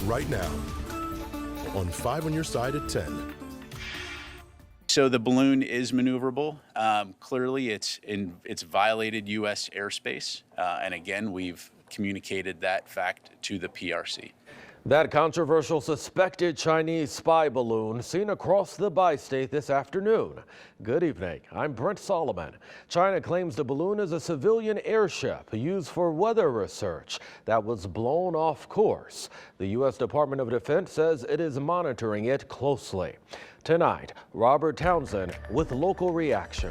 right now on 5 on Your Side at 10. So the balloon is maneuverable. Clearly, it's violated U.S. airspace. And again, we've communicated that fact to the PRC. That controversial suspected Chinese spy balloon seen across the bi-state this afternoon. Good evening. I'm Brent Solomon. China claims the balloon is a civilian airship used for weather research that was blown off course. The U.S. Department of Defense says it is monitoring it closely. Tonight, Robert Townsend with local reaction.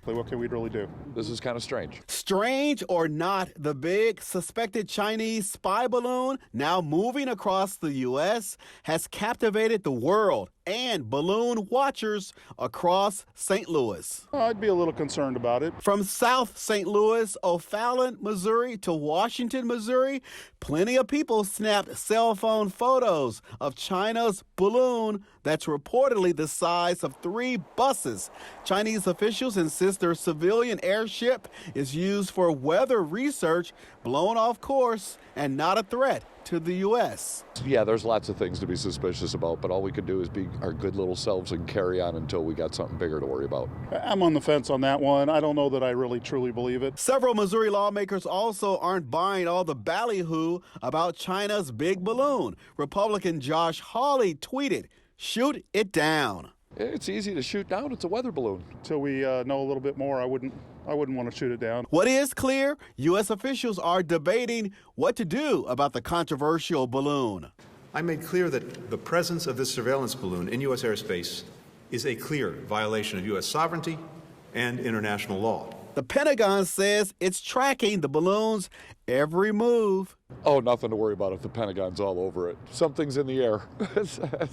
What can we really do? This is kind of strange. Strange or not, the big suspected Chinese spy balloon now moving across the U.S. has captivated the world and balloon watchers across St. Louis. I'd be a little concerned about it. From South St. Louis, O'Fallon, Missouri to Washington, Missouri, plenty of people snapped cell phone photos of China's balloon that's reportedly the size of 3 buses. Chinese officials insist their civilian airship is used for weather research, blown off course, and not a threat to the U.S. Yeah, there's lots of things to be suspicious about, but all we could do is be our good little selves and carry on until we got something bigger to worry about. I'm on the fence on that one. I don't know that I really truly believe it. Several Missouri lawmakers also aren't buying all the ballyhoo about China's big balloon. Republican Josh Hawley tweeted, "Shoot it down." It's easy to shoot down. It's a weather balloon. Until we know a little bit more, I wouldn't want to shoot it down. What is clear, U.S. officials are debating what to do about the controversial balloon. I made clear that the presence of this surveillance balloon in U.S. airspace is a clear violation of U.S. sovereignty and international law. The Pentagon says it's tracking the balloon's every move. Oh, nothing to worry about if the Pentagon's all over it. Something's in the air.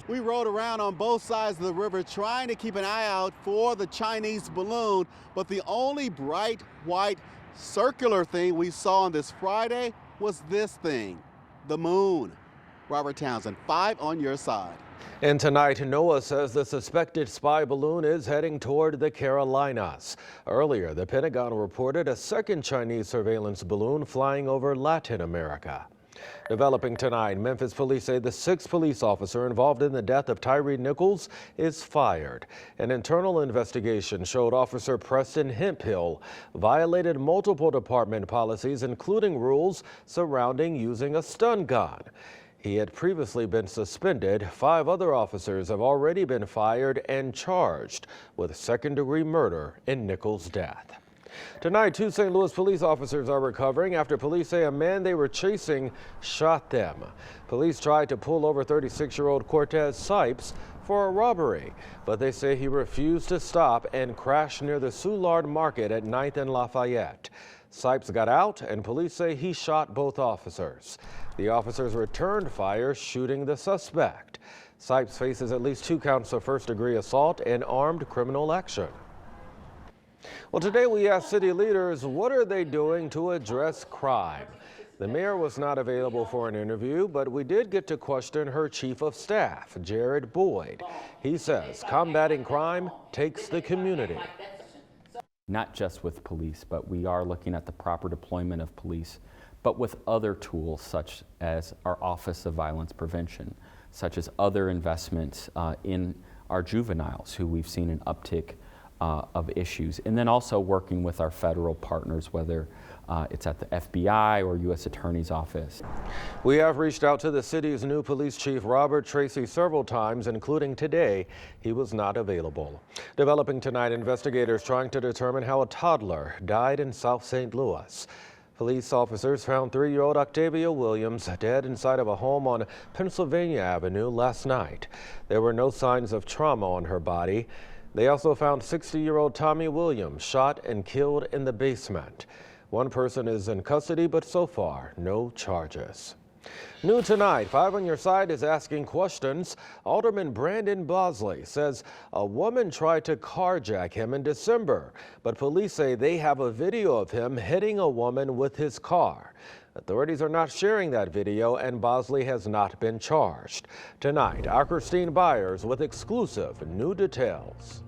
We rode around on both sides of the river trying to keep an eye out for the Chinese balloon, but the only bright white circular thing we saw on this Friday was this thing, the moon. Robert Townsend, 5 on Your Side. And tonight, NOAA says the suspected spy balloon is heading toward the Carolinas. Earlier, the Pentagon reported a second Chinese surveillance balloon flying over Latin America. Developing tonight, Memphis police say the 6th police officer involved in the death of Tyree Nichols is fired. An internal investigation showed Officer Preston Hemphill violated multiple department policies, including rules surrounding using a stun gun. He had previously been suspended. 5 other officers have already been fired and charged with second-degree murder in Nichols' death. Tonight, 2 St. Louis police officers are recovering after police say a man they were chasing shot them. Police tried to pull over 36-year-old Cortez Sipes for a robbery, but they say he refused to stop and crashed near the Soulard Market at 9th and Lafayette. Sipes got out, and police say he shot both officers. The officers returned fire, shooting the suspect. Sipes faces at least 2 counts of first-degree assault and armed criminal action. Well, today we asked city leaders what are they doing to address crime. The mayor was not available for an interview, but we did get to question her chief of staff, Jared Boyd. He says combating crime takes the community. Not just with police, but we are looking at the proper deployment of police, but with other tools such as our Office of Violence Prevention, such as other investments in our juveniles, who we've seen an uptick of issues, and then also working with our federal partners, whether it's at the FBI or U.S. Attorney's Office. We have reached out to the city's new police chief, Robert Tracy, several times, including today. He was not available. Developing tonight, investigators trying to determine how a toddler died in South St. Louis. Police officers found 3-year-old Octavia Williams dead inside of a home on Pennsylvania Avenue last night. There were no signs of trauma on her body. They also found 60-year-old Tommy Williams shot and killed in the basement. One person is in custody, but so far, no charges. New tonight, 5 on Your Side is asking questions. Alderman Brandon Bosley says a woman tried to carjack him in December, but police say they have a video of him hitting a woman with his car. Authorities are not sharing that video, and Bosley has not been charged. Tonight, our Christine Byers with exclusive new details.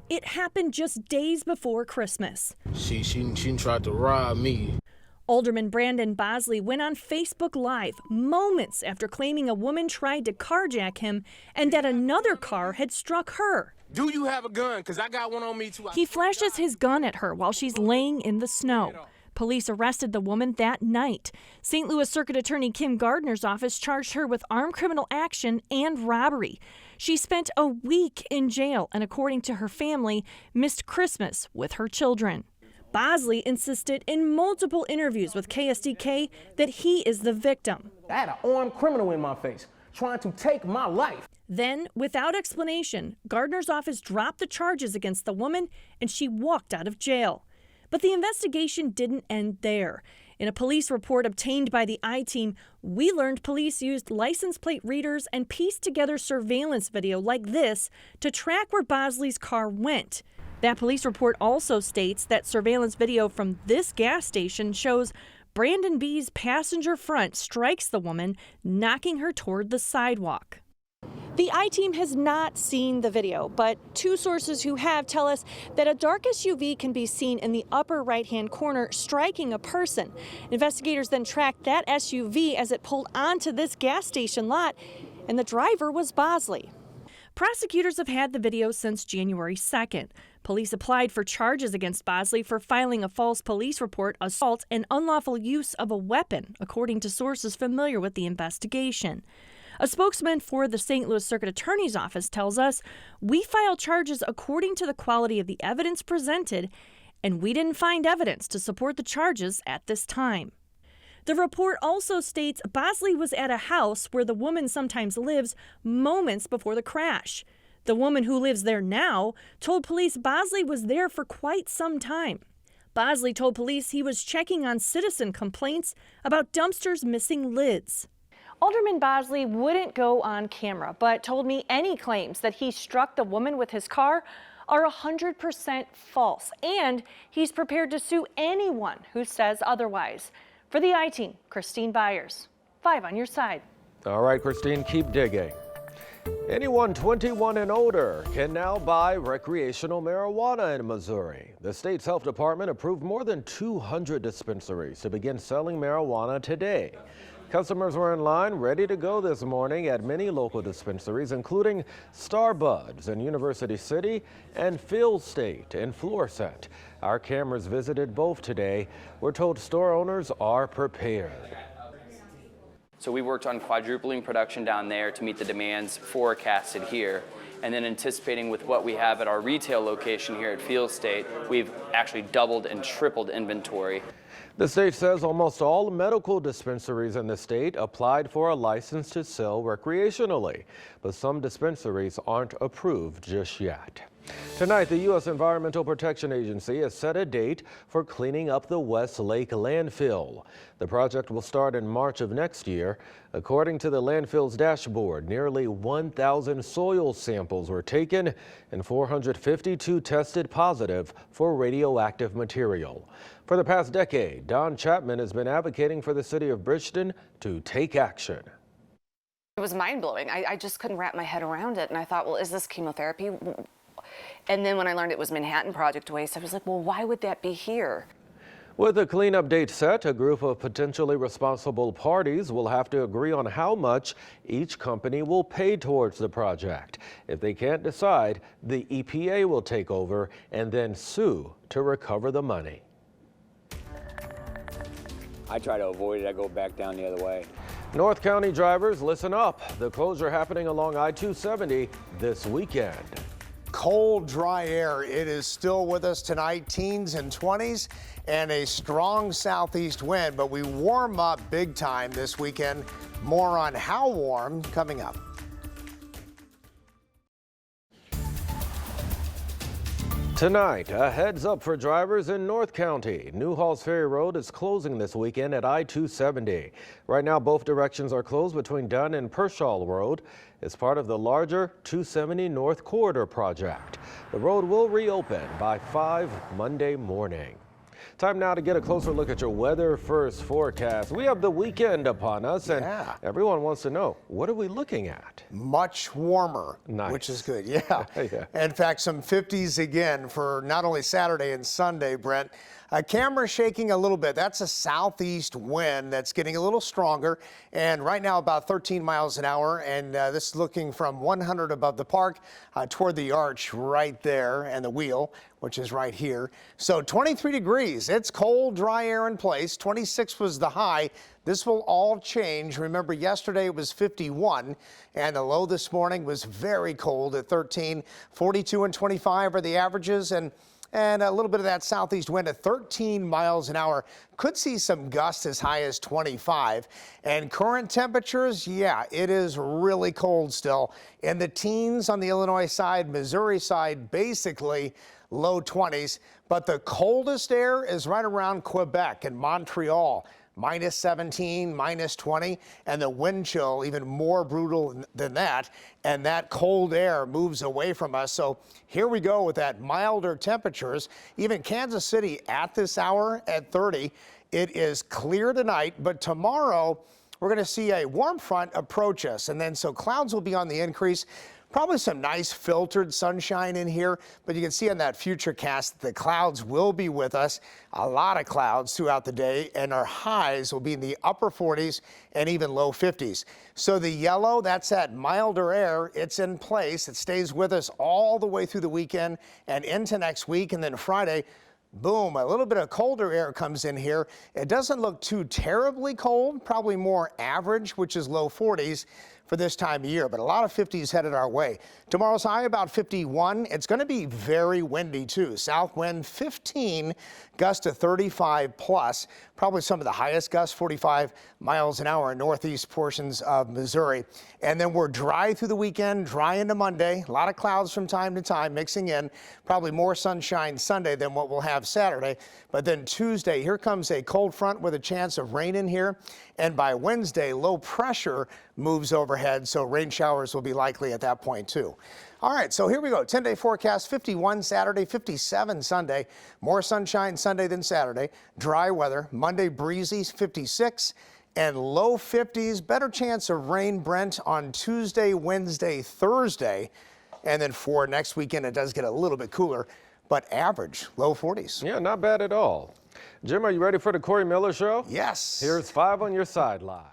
It happened just days before Christmas. She tried to rob me. Alderman Brandon Bosley went on Facebook Live moments after claiming a woman tried to carjack him and that another car had struck her. Do you have a gun? Because I got one on me too. He flashes his gun at her while she's laying in the snow. Police arrested the woman that night. St. Louis Circuit Attorney Kim Gardner's office charged her with armed criminal action and robbery. She spent a week in jail and, according to her family, missed Christmas with her children. Bosley insisted in multiple interviews with KSDK that he is the victim. I had an armed criminal in my face trying to take my life. Then, without explanation, Gardner's office dropped the charges against the woman and she walked out of jail. But the investigation didn't end there. In a police report obtained by the I-Team, we learned police used license plate readers and pieced together surveillance video like this to track where Bosley's car went. That police report also states that surveillance video from this gas station shows Brandon B's passenger front strikes the woman, knocking her toward the sidewalk. The I-Team has not seen the video, but two sources who have tell us that a dark SUV can be seen in the upper right-hand corner striking a person. Investigators then tracked that SUV as it pulled onto this gas station lot, and the driver was Bosley. Prosecutors have had the video since January 2nd. Police applied for charges against Bosley for filing a false police report, assault, and unlawful use of a weapon, according to sources familiar with the investigation. A spokesman for the St. Louis Circuit Attorney's Office tells us, "We filed charges according to the quality of the evidence presented, and we didn't find evidence to support the charges at this time." The report also states Bosley was at a house where the woman sometimes lives moments before the crash. The woman who lives there now told police Bosley was there for quite some time. Bosley told police he was checking on citizen complaints about dumpsters missing lids. Alderman Bosley wouldn't go on camera, but told me any claims that he struck the woman with his car are 100% false, and he's prepared to sue anyone who says otherwise. For the I-Team, Christine Byers, 5 on your side. All right, Christine, keep digging. Anyone 21 and older can now buy recreational marijuana in Missouri. The state's health department approved more than 200 dispensaries to begin selling marijuana today. Customers were in line ready to go this morning at many local dispensaries, including Starbuds in University City and Phil State in Florissant. Our cameras visited both today. We're told store owners are prepared. So we worked on quadrupling production down there to meet the demands forecasted here. And then anticipating with what we have at our retail location here at Field State, we've actually doubled and tripled inventory. The state says almost all medical dispensaries in the state applied for a license to sell recreationally, but some dispensaries aren't approved just yet. Tonight, the U.S. Environmental Protection Agency has set a date for cleaning up the West Lake landfill. The project will start in March of next year. According to the landfill's dashboard, nearly 1,000 soil samples were taken and 452 tested positive for radioactive material. For the past decade, Don Chapman has been advocating for the city of Bridgeton to take action. It was mind-blowing. I just couldn't wrap my head around it, and I thought, well, is this chemotherapy? And then when I learned it was Manhattan Project waste, I was like, well, why would that be here? With a cleanup date set, a group of potentially responsible parties will have to agree on how much each company will pay towards the project. If they can't decide, the EPA will take over and then sue to recover the money. I try to avoid it. I go back down the other way. North County drivers, listen up. The closure happening along I-270 this weekend. Cold, dry air. It is still with us tonight, teens and 20s, and a strong southeast wind, but we warm up big time this weekend. More on how warm coming up. Tonight, a heads up for drivers in North County. Newhalls Ferry Road is closing this weekend at I-270. Right now, both directions are closed between Dunn and Pershall Road. It's part of the larger 270 North Corridor project. The road will reopen by 5 Monday morning. Time now to get a closer look at your weather first forecast. We have the weekend upon us, and everyone wants to know, what are we looking at? Much warmer, which is good. Yeah. In fact, some 50s again for not only Saturday and Sunday, Brent. Camera shaking a little bit. That's a southeast wind that's getting a little stronger, and right now about 13 miles an hour. And this is looking from 100 above the park toward the arch right there, and the wheel, which is right here. So 23 degrees. It's cold, dry air in place. 26 was the high. This will all change. Remember, yesterday it was 51, and the low this morning was very cold at 13. 42 and 25 are the averages, and a little bit of that southeast wind at 13 miles an hour. Could see some gusts as high as 25. And current temperatures, yeah, it is really cold still. In the teens on the Illinois side, Missouri side, basically low 20s. But the coldest air is right around Quebec and Montreal. Minus 17, minus 20, and the wind chill even more brutal than that. And that cold air moves away from us. So here we go with that milder temperatures. Even Kansas City at this hour at 30. It is clear tonight, but tomorrow we're going to see a warm front approach us. And then so clouds will be on the increase. Probably some nice filtered sunshine in here, but you can see on that future cast that the clouds will be with us. A lot of clouds throughout the day, and our highs will be in the upper 40s and even low 50s. So the yellow, that's that milder air. It's in place. It stays with us all the way through the weekend and into next week. And then Friday, boom, a little bit of colder air comes in here. It doesn't look too terribly cold, probably more average, which is low 40s for this time of year, but a lot of 50s headed our way. Tomorrow's high about 51. It's going to be very windy too. South wind 15, gust to 35 plus. Probably some of the highest gusts, 45 miles an hour in northeast portions of Missouri. And then we're dry through the weekend, dry into Monday. A lot of clouds from time to time mixing in. Probably more sunshine Sunday than what we'll have Saturday. But then Tuesday, here comes a cold front with a chance of rain in here. And by Wednesday, low pressure moves overhead, so rain showers will be likely at that point too. All right, so here we go. 10-day forecast, 51 Saturday, 57 Sunday. More sunshine Sunday than Saturday. Dry weather. Monday, breezy, 56. And low 50s. Better chance of rain, Brent, on Tuesday, Wednesday, Thursday. And then for next weekend, it does get a little bit cooler, but average, low 40s. Yeah, not bad at all. Jim, are you ready for the Corey Miller Show? Yes. Here's 5 on your side live.